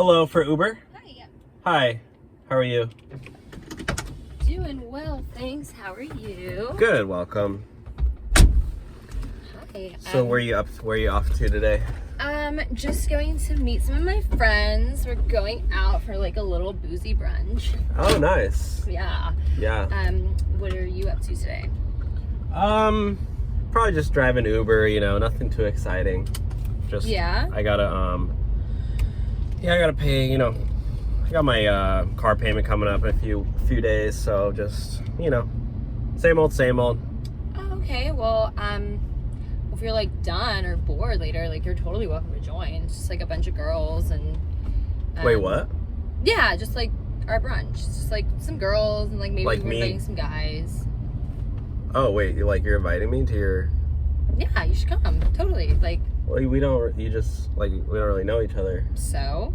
Hello for Uber? Hi. Hi. How are you? Doing well, thanks. How are you? Good, welcome. Hi. So where are you off to today? Just going to meet some of my friends. We're going out for like a little boozy brunch. Oh, nice. Yeah. Yeah. What are you up to today? Probably just driving Uber, nothing too exciting. Just I gotta pay, I got my car payment coming up in a few days, so just, same old. Oh, okay. Well, if you're like done or bored later, like you're totally welcome to join. It's just like a bunch of girls and Wait, what? Yeah, just like our brunch. It's just like some girls and like maybe Like we're me? inviting some guys. Oh, wait, you're inviting me to your... Yeah, you should come. Totally. Like, Well, we don't really know each other. so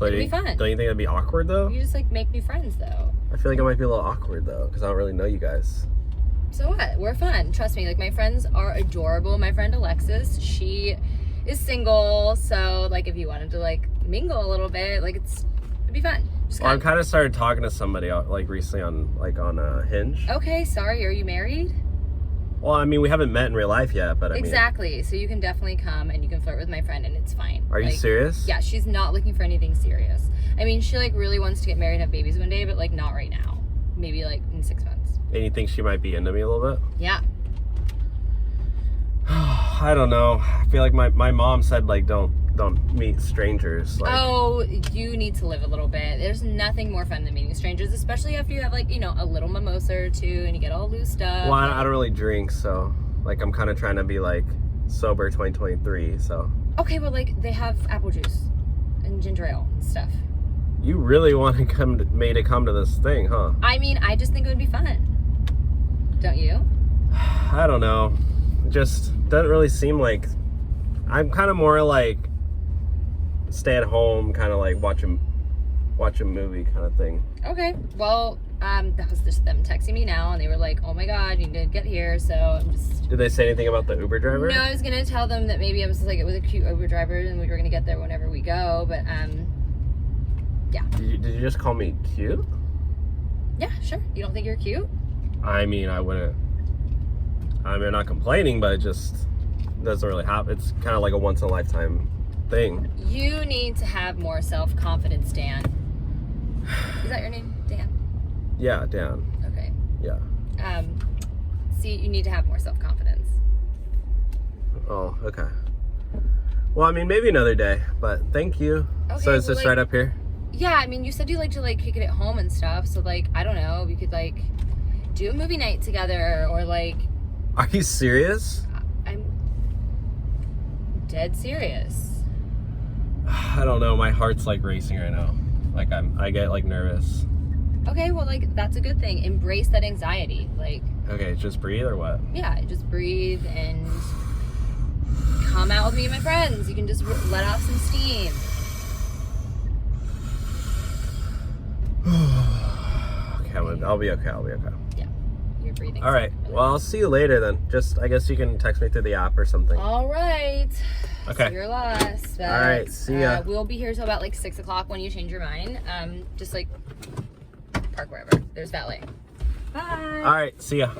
It'd be fun. Don't you think it'd be awkward, though? You just like make new friends though. I feel like it might be a little awkward, though, because I don't really know you guys. So what? We're fun. Trust me. Like my friends are adorable. My friend Alexis, she is single, so like if you wanted to like mingle a little bit, like it'd be fun. Just Well, come. I've kind of started talking to somebody like recently on Hinge. Okay, sorry. Are you married? Well, I mean, we haven't met in real life yet, but I mean... Exactly. So you can definitely come and you can flirt with my friend and it's fine. Are you serious? Yeah, she's not looking for anything serious. I mean, she like really wants to get married and have babies one day, but like not right now. Maybe like in 6 months. And you think she might be into me a little bit? Yeah. I don't know. I feel like my mom said, like, don't meet strangers. Like, Oh, you need to live a little bit. There's nothing more fun than meeting strangers, especially after you have like, a little mimosa or two and you get all loosed up. well, I don't really drink, so like I'm kind of trying to be like sober 2023. So Okay, well like they have apple juice and ginger ale and stuff. you really want to come to this thing, huh? I mean, I just think it would be fun. Don't you? I don't know. Just doesn't really seem like... I'm kind of more like stay at home, kind of like watch a movie kind of thing. Okay. Well, that was just them texting me now, and they were like, "Oh my God, you did get here." So I'm just. Did they say anything about the Uber driver? No, I was gonna tell them that maybe I was like it was a cute Uber driver, and we were gonna get there whenever we go. But yeah. Did you just call me cute? Yeah, sure. You don't think you're cute? I mean, I wouldn't. I mean, I'm not complaining, but it just doesn't really happen. It's kind of like a once in a lifetime thing. You need to have more self-confidence, Dan. Is that your name, Dan? Yeah, Dan. Okay. Yeah. See, you need to have more self-confidence. Oh, okay. Well, I mean, maybe another day, but thank you. Okay, So it's well, just like, right up here? Yeah, I mean, you said you like to like kick it at home and stuff, so like, I don't know, we could like do a movie night together or like... Are you serious? I'm dead serious. I don't know. My heart's like racing right now. Like I get like nervous. Okay, well, like, that's a good thing. Embrace that anxiety. Like, Okay, just breathe or what? yeah, just breathe and come out with me and my friends. You can just let off some steam. Okay, I'll be okay. Yeah, you're breathing. All right. Well, I'll see you later then. I guess you can text me through the app or something. All right. Okay. So you're lost. But, All right. See ya. We'll be here till about like 6 o'clock when you change your mind. Just like park wherever. There's valet. Bye. All right. See ya.